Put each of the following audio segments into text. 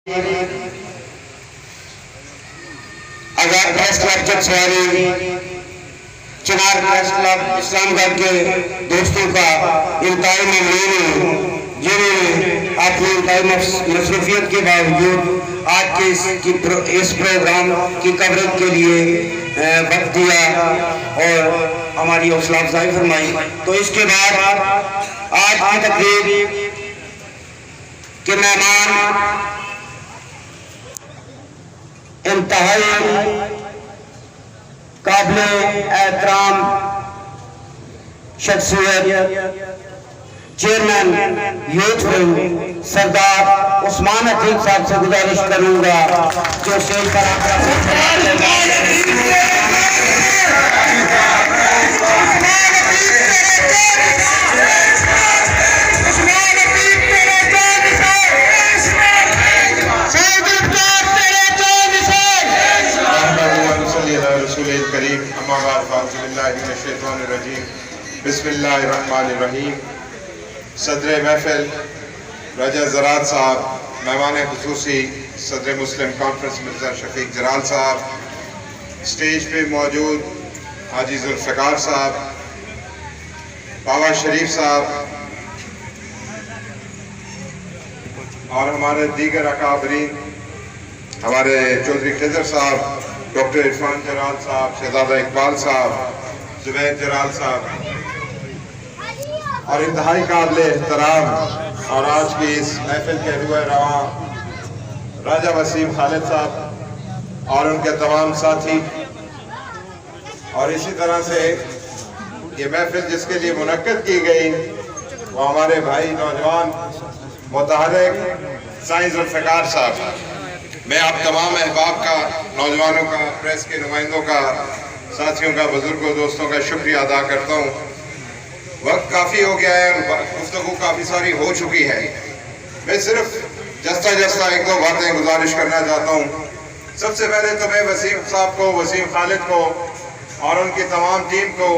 آزاد press club Chakswari, چنار press club اسلام گڑھ کے دوستوں کا انتہائی ممنون ہوں جنہوں نے اپنی انتہائی مصروفیت کے باوجود آج کے اس پروگرام کی کوریج کے لیے وقت دیا اور ہماری حوصلہ افزائی فرمائی۔ تو اس کے بعد آج کی تقریب کے مہمان انتہائی قابل احترام شخصیت چیئرمین یوتھ ونگ سردار عثمان عتیق صاحب سے گزارش کروں گا جو اسٹیج پر بسم اللہ الرحمن الرحیم۔ صدر محفل راجہ زراعت صاحب، مہمان خصوصی صدر مسلم کانفرنس مرزا شفیق جلال صاحب، اسٹیج پہ موجود حاجی ذوالفقار صاحب، بابا شریف صاحب اور ہمارے دیگر اکابرین، ہمارے چودھری خضر صاحب، ڈاکٹر عرفان جلال صاحب، شہزادہ اقبال صاحب، زبیر جلال صاحب اور انتہائی قابل احترام اور آج کی اس محفل کے روح رواں راجہ وسیم خالد صاحب اور ان کے تمام ساتھی، اور اسی طرح سے یہ محفل جس کے لیے منعقد کی گئی وہ ہمارے بھائی نوجوان متحرک سائیں ذوالفقار صاحب۔ میں آپ تمام احباب کا، نوجوانوں کا، پریس کے نمائندوں کا، ساتھیوں کا، بزرگوں، دوستوں کا شکریہ ادا کرتا ہوں۔ وقت کافی ہو گیا ہے اور گفتگو کافی ساری ہو چکی ہے۔ میں صرف جستا ایک دو باتیں گزارش کرنا چاہتا ہوں۔ سب سے پہلے تو میں وسیم صاحب کو، وسیم خالد کو اور ان کی تمام ٹیم کو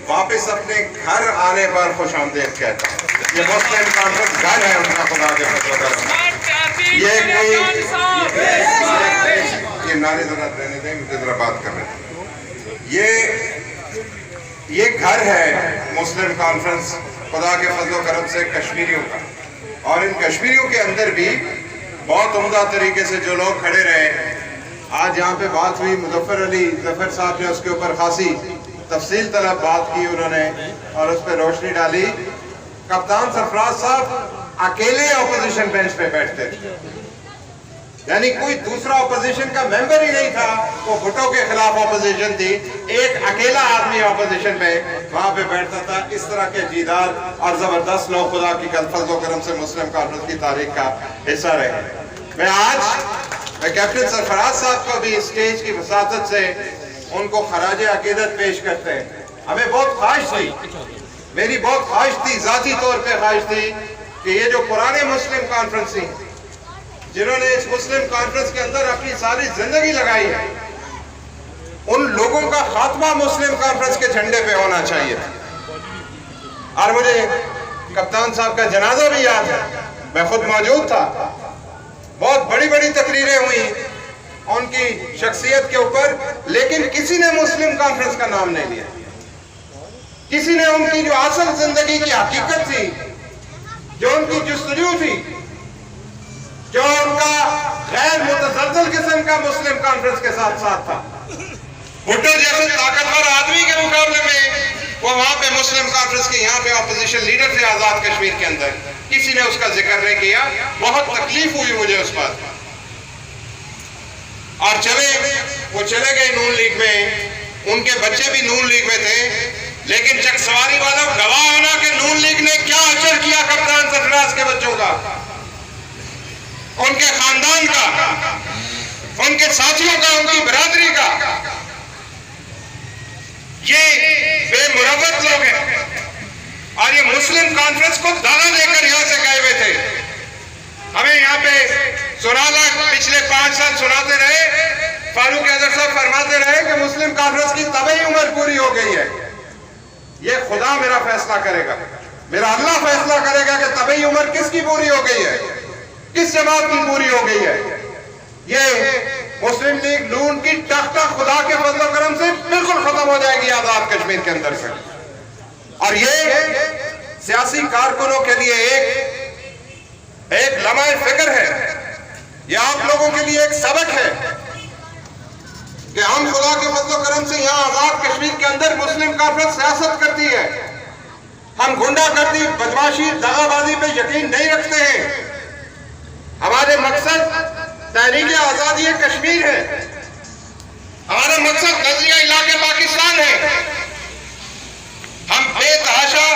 واپس اپنے گھر آنے پر خوش آمدید کہتا ہوں۔ یہ مسلم کانفرنس گھر ہے ان کا، خدا کے فضل و کرم۔ یہ نعرے ذرا رہنے دیں، مجھے ذرا بات کر رہے ہیں۔ یہ گھر ہے مسلم کانفرنس خدا کے فضل و کرم سے کشمیریوں کا، اور ان کشمیریوں کے اندر بھی بہت عمدہ طریقے سے جو لوگ کھڑے رہے۔ آج یہاں پہ بات ہوئی، مظفر علی ظفر صاحب نے اس کے اوپر خاصی تفصیل طلب بات کی انہوں نے اور اس پہ روشنی ڈالی۔ کپتان سرفراز صاحب اکیلے اپوزیشن بینچ پہ بیٹھتے تھے، یعنی کوئی دوسرا اپوزیشن کا ممبر ہی نہیں تھا، وہ بھٹو کے خلاف اپوزیشن تھی، ایک اکیلا آدمی اپوزیشن میں وہاں پہ بیٹھتا تھا۔ اس طرح کے جیدار اور زبردست لوگ خدا کی فضل و کرم سے مسلم کانفرنس کی تاریخ کا حصہ رہے۔ میں کیپٹن سرفراز صاحب کو بھی اسٹیج کی وساطت سے ان کو خراج عقیدت پیش کرتے ہیں۔ ہمیں بہت خواہش تھی، میری بہت خواہش تھی، ذاتی طور پہ خواہش تھی کہ یہ جو پرانے مسلم کانفرنس تھی، جنہوں نے اس مسلم کانفرنس کے اندر اپنی ساری زندگی لگائی ہے، ان لوگوں کا خاتمہ مسلم کانفرنس کے جھنڈے پہ ہونا چاہیے۔ اور مجھے کپتان صاحب کا جنازہ بھی یاد ہے، میں خود موجود تھا۔ بہت بڑی بڑی تقریریں ہوئی ان کی شخصیت کے اوپر، لیکن کسی نے مسلم کانفرنس کا نام نہیں لیا۔ کسی نے ان کی جو اصل زندگی کی حقیقت تھی، جو ان کی جستجو تھی، جو ان کا غیر متزلزل قسم کا مسلم کانفرنس کے ساتھ تھا، بھٹو جیسے طاقتور آدمی کے مقابلے میں وہ وہاں پہ مسلم کانفرنس کے یہاں پہ اپوزیشن لیڈر تھے آزاد کشمیر کے اندر، کسی نے اس کا ذکر نہیں کیا۔ بہت تکلیف ہوئی مجھے اس بات پر، اور وہ چلے گئے نون لیگ میں، ان کے بچے بھی نون لیگ میں تھے، لیکن چکسواری والوں گواہ ہونا کہ نون لیگ نے کیا اثر کیا کپتان سرفراز کے بچوں کا، ان کے خاندان کا، ان کے ساتھیوں کا، ان کی برادری کا۔ یہ بے مروت لوگ ہیں، اور یہ مسلم کانفرنس کو داغا دے کر یہاں سے گئے ہوئے تھے۔ ہمیں یہاں پہ سنانا، پچھلے 5 سال سناتے رہے، فاروق حیدر صاحب فرماتے رہے کہ مسلم کانفرنس کی طبعی عمر پوری ہو گئی ہے۔ یہ خدا میرا فیصلہ کرے گا، میرا اللہ فیصلہ کرے گا کہ طبعی عمر کس کی پوری ہو گئی ہے، کس جماعت کی پوری ہو گئی ہے۔ ختم ہو جائے گی آزاد کشمیر کے اندر سے. اور یہ سیاسی کارکنوں کے لیے ایک لمحہ فکر ہے, یہ آپ لوگوں کے لیے ایک سبق ہے کہ ہم خدا کے فضل و کرم سے یہاں آزاد کشمیر کے اندر مسلم کانفرنس سیاست کرتی ہے. ہم گنڈا گردی, بدماشی, دغا بازی پہ یقین نہیں رکھتے ہیں. ہمارے مقصد تحریک آزادی کشمیر ہے, ہمارا مقصد نظریہ علاقے پاکستان ہے. ہم بے تحاشا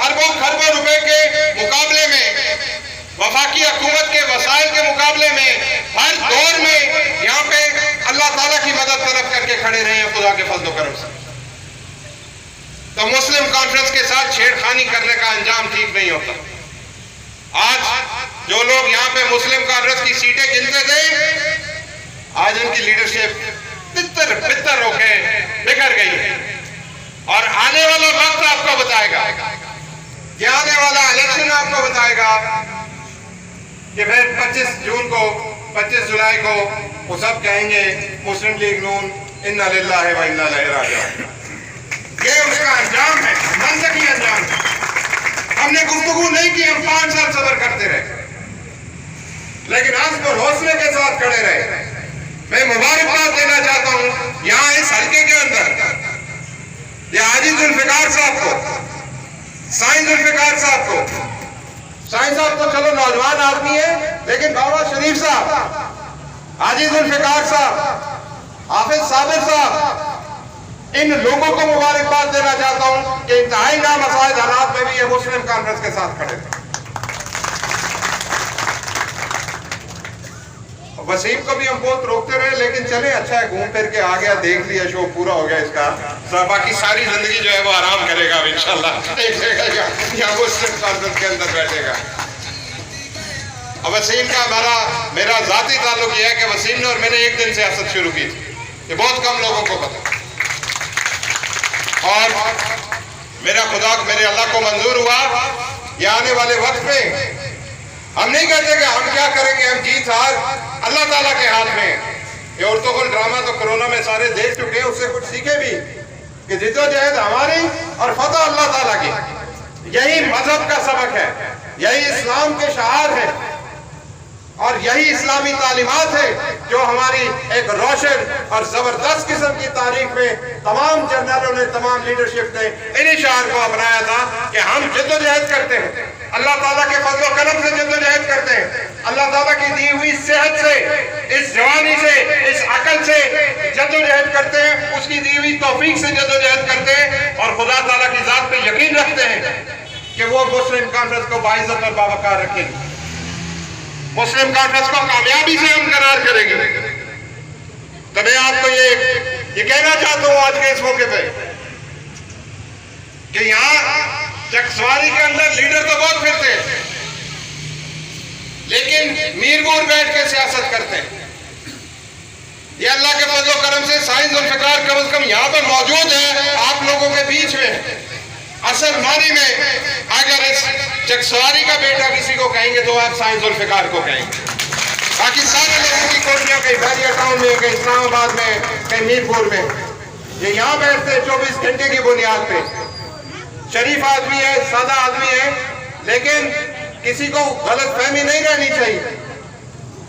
اربوں خربوں روپے کے مقابلے میں, وفاقی حکومت کے وسائل کے مقابلے میں ہر دور میں یہاں پہ اللہ تعالیٰ کی مدد طلب کر کے کھڑے رہے ہیں خدا کے فضل و کرم سے. تو مسلم کانفرنس کے ساتھ چھیڑخانی کرنے کا انجام ٹھیک نہیں ہوتا. آج جو لوگ یہاں پہ مسلم کانفرنس کی سیٹیں گنتے تھے, آج ان کی لیڈرشپ پتر ہو کے بکھر گئی ہے. اور آنے والا وقت آپ کو بتائے گا, یہ آنے والا الیکشن آپ کو بتائے گا کہ پھر 25 جون کو 25 جولائی کو وہ سب کہیں گے مسلم لیگ نون انا للہ و انا الیہ راجعون. یہ اس کا انجام ہے, منطقی انجام ہے. ہم نے گفتگو نہیں کی, ہم 5 سال صبر کرتے رہے, لیکن آج پر حوصلے کے ساتھ کھڑے رہے. میں مبارکباد دینا چاہتا ہوں یہاں اس حلقے کے اندر یہ حاجی ذوالفقار صاحب کو, سائیں ذوالفقار صاحب کو. سائیں صاحب تو چلو نوجوان آدمی ہے, لیکن بابا شریف صاحب, حاجی ذوالفقار صاحب, حافظ صابر صاحب, ان لوگوں کو مبارکباد دینا چاہتا ہوں کہ انتہائی نامساعد حالات میں بھی یہ مسلم کانفرنس کے ساتھ کھڑے تھے. وسیم کو بھی ہم بہت روکتے رہے, لیکن چلے اچھا ہے, گھوم پھر کے آ گیا, دیکھ لیا, شو پورا ہو گیا اس کا. باقی ساری زندگی جو ہے وہ آرام کرے گا انشاءاللہ, یہاں مسلم کانفرنس کے اندر بیٹھے گا. وسیم کا میرا ذاتی تعلق یہ ہے کہ وسیم نے اور میں نے ایک دن سیاست شروع کی تھی, یہ بہت کم لوگوں کو پتہ. اور میرے اللہ کو منظور ہوا یہ آنے والے وقت میں ہم نہیں کہتے کہ ہم کیا کریں گے, ہم جیت ہار اللہ تعالیٰ کے ہاتھ میں. یہ عورتوں کو ڈرامہ تو کرونا میں سارے دیکھ چکے ہیں, اس سے کچھ سیکھے بھی کہ جد و جہد ہماری اور فتح اللہ تعالیٰ کی. یہی مذہب کا سبق ہے, یہی اسلام کے شعار ہے, اور یہی اسلامی تعلیمات ہے جو ہماری ایک روشن اور زبردست قسم کی تاریخ میں تمام جنرلوں نے, تمام لیڈرشپ نے انہی شعار کو اپنایا تھا کہ ہم جد و جہد کرتے ہیں, اللہ تعالیٰ کے فضل و کرم سے جد و جہد کرتے ہیں, اللہ تعالیٰ کی دی ہوئی صحت سے, اس جوانی سے, اس عقل سے جد و جہد کرتے ہیں, اس کی دی ہوئی توفیق سے جد و جہد کرتے ہیں, اور خدا تعالیٰ کی ذات پہ یقین رکھتے ہیں کہ وہ مسلم کانفرنس کو باعزت اور باوقار رکھیں گے, مسلم کانفرنس کو کامیابی سے ہم قرار کریں گے. تو میں آپ کو یہ کہنا چاہتا ہوں آج کے اس موقع پہ کہ یہاں چکسواری کے اندر لیڈر تو بہت پھرتے ہیں, لیکن میرپور بیٹھ کے سیاست کرتے ہیں. یہ اللہ کے فضل و کرم سے سائیں ذوالفقار کم از کم یہاں پر موجود ہے آپ لوگوں کے بیچ میں. اصل معنی میں اگر اس چکسواری کا بیٹا کسی کو کہیں گے تو آپ سائیں ذوالفقار کو کہیں گے. باقی سارے لوگوں کی کوٹیاں کہیں بحریہ ٹاؤن میں, کہیں اسلام آباد میں, کہیں میرپور میں, یہ یہاں بیٹھتے 24 گھنٹے کی بنیاد پہ. شریف آدمی ہے, سادہ آدمی ہے, لیکن کسی کو غلط فہمی نہیں رہنی چاہیے.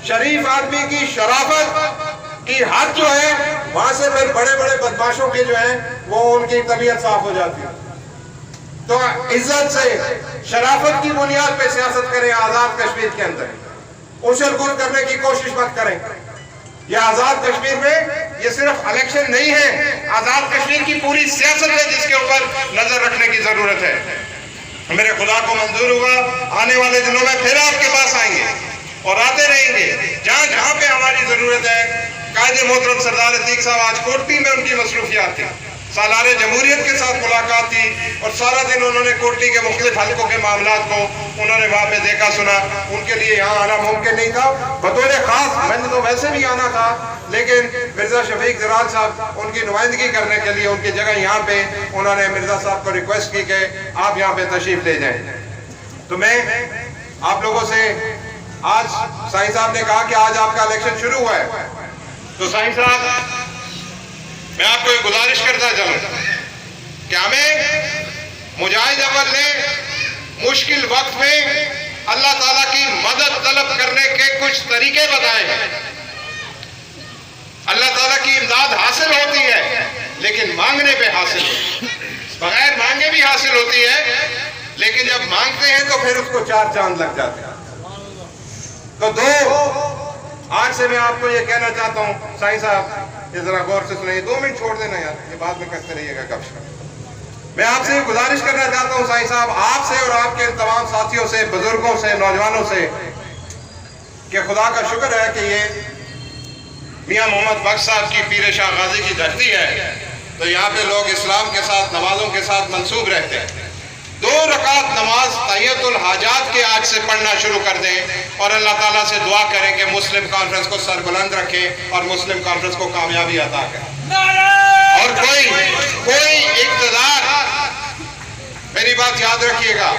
شریف آدمی کی شرافت کی حد جو ہے وہاں سے پھر بڑے بڑے بدماشوں کے جو ہیں وہ ان کی طبیعت صاف ہو جاتی ہے. تو عزت سے شرافت کی بنیاد پہ سیاست کریں آزاد کشمیر کے اندر, اچھل کود کرنے کی کوشش مت کریں. یہ آزاد کشمیر میں یہ صرف الیکشن نہیں ہے, آزاد کشمیر کی پوری سیاست ہے جس کے اوپر نظر رکھنے کی ضرورت ہے. میرے خدا کو منظور ہوا آنے والے دنوں میں پھر آپ کے پاس آئیں گے اور آتے رہیں گے جہاں جہاں پہ ہماری ضرورت ہے. قائد محترم سردار عتیق صاحب آج کوٹلی میں ان کی مصروفیات تھی, سالار جمہوریت کے ساتھ ملاقات تھی, اور سارا دن انہوں نے کوٹلی کے مختلف حلقوں کے معاملات کو انہوں نے وہاں پہ دیکھا سنا. ان کے لیے یہاں آنا ممکن نہیں تھا, بطور خاص میں نے تو ویسے بھی آنا تھا, لیکن مرزا شفیق زرال صاحب ان کی نمائندگی کرنے کے لیے ان کی جگہ یہاں پہ انہوں نے مرزا صاحب کو ریکویسٹ کی کہ آپ یہاں پہ تشریف لے جائیں. تو میں آپ لوگوں سے آج سائیں صاحب نے کہا کہ آج آپ کا الیکشن شروع ہوا ہے, تو سائیں صاحب میں آپ کو یہ گزارش کرتا چلوں کہ ہمیں مجاہد اول نے مشکل وقت میں اللہ تعالیٰ کی مدد طلب کرنے کے کچھ طریقے بتائے ہیں. اللہ تعالیٰ کی امداد حاصل ہوتی ہے لیکن مانگنے پہ حاصل ہوتی ہے. بغیر مانگے بھی حاصل ہوتی ہے لیکن جب مانگتے ہیں تو پھر اس کو 4 چاند لگ جاتے ہیں. تو آج سے میں آپ کو یہ کہنا چاہتا ہوں سائیں صاحب یہ ذرا غور سے سنیں. 2 منٹ چھوڑ دینا یار, یہ بعد میں کرتے رہیے گا گپ شپ. میں آپ سے گزارش کرنا چاہتا ہوں سائیں صاحب, آپ سے اور آپ کے تمام ساتھیوں سے, بزرگوں سے, نوجوانوں سے, کہ خدا کا شکر ہے کہ یہ میاں محمد بخش صاحب کی پیر شاہ غازی کی دھرتی ہے تو یہاں پہ لوگ اسلام کے ساتھ, نمازوں کے ساتھ منسوب رہتے ہیں. 2 رکعت نماز تحیۃ الحاجات کے آج سے پڑھنا شروع کر دیں اور اللہ تعالیٰ سے دعا کریں کہ مسلم کانفرنس کو سربلند رکھے اور مسلم کانفرنس کو کامیابی عطا کرے. اور کوئی اقتدار, میری بات یاد رکھیے گا,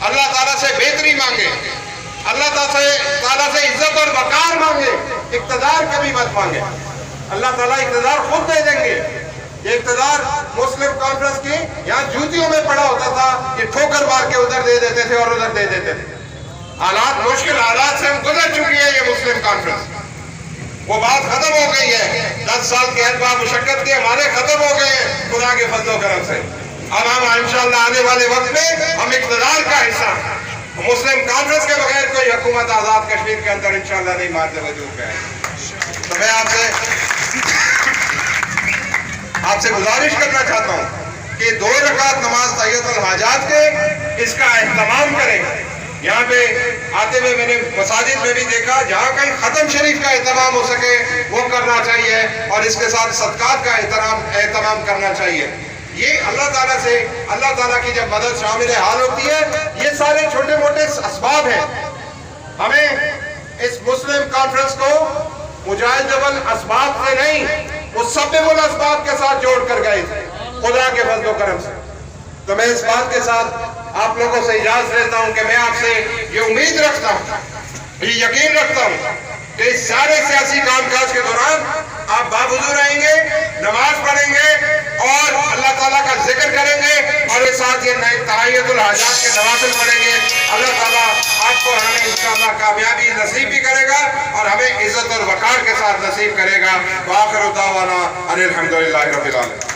اللہ تعالیٰ سے بہتری مانگے, اللہ تعالیٰ سے عزت اور وقار مانگے, اقتدار کبھی مت مانگے. اللہ تعالیٰ اقتدار خود دے دیں گے. یہ اقتدار مسلم کانفرنس کی یہاں جوتیوں میں پڑا ہوتا تھا, یہ ٹھوکر مار کے ادھر دے دیتے تھے اور ادھر دے دیتے تھے. حالات, مشکل حالات سے ہم گزر چکی ہے. یہ مسلم کانفرنس وہ بات ختم ہو گئی ہے. 10 سال کے اربا مشقت کے ہمارے ختم ہو گئے ہیں خدا کے فضل و کرم سے. اب ہم انشاءاللہ آنے والے وقت میں ہم اقتدار کا حصہ, مسلم کانفرنس کے بغیر کوئی حکومت آزاد کشمیر کے اندر انشاءاللہ نہیں مارتے وجود ہے. تو میں آپ سے گزارش کرنا چاہتا ہوں کہ 2 رکعت نماز تحیۃ الحاجات کے اس کا اہتمام کریں. یہاں پہ آتے ہوئے میں نے مساجد میں بھی دیکھا جہاں کہیں ختم شریف کا اہتمام ہو سکے وہ کرنا چاہیے اور اس کے ساتھ صدقات کا اہتمام کرنا چاہیے. یہ اللہ تعالیٰ سے, اللہ تعالیٰ کی جب مدد شامل حال ہوتی ہے, یہ سارے چھوٹے موٹے اسباب ہیں. ہمیں اس مسلم کانفرنس کو مجاہد اول اسباب سے نہیں, اس سبب الاسباب کے ساتھ جوڑ کر گئے تھے خدا کے فضل و کرم سے. تو میں اس بات کے ساتھ آپ لوگوں سے اجازت لیتا ہوں کہ میں آپ سے یہ امید رکھتا ہوں, یہ یقین رکھتا ہوں کہ اس سارے سیاسی کام کاج کے دوران آپ باوضو رہیں گے, نماز پڑھیں گے اور اللہ تعالیٰ کا ذکر کریں گے اور اس ساتھ یہ تحیۃ الحاجات کے نوافل پڑھیں گے. اللہ تعالیٰ آپ کو ہمیں انشاءاللہ کامیابی نصیب بھی کرے گا اور ہمیں عزت اور وقار کے ساتھ نصیب کرے گا. وآخر دعوانا ان الحمدللہ رب العالمین.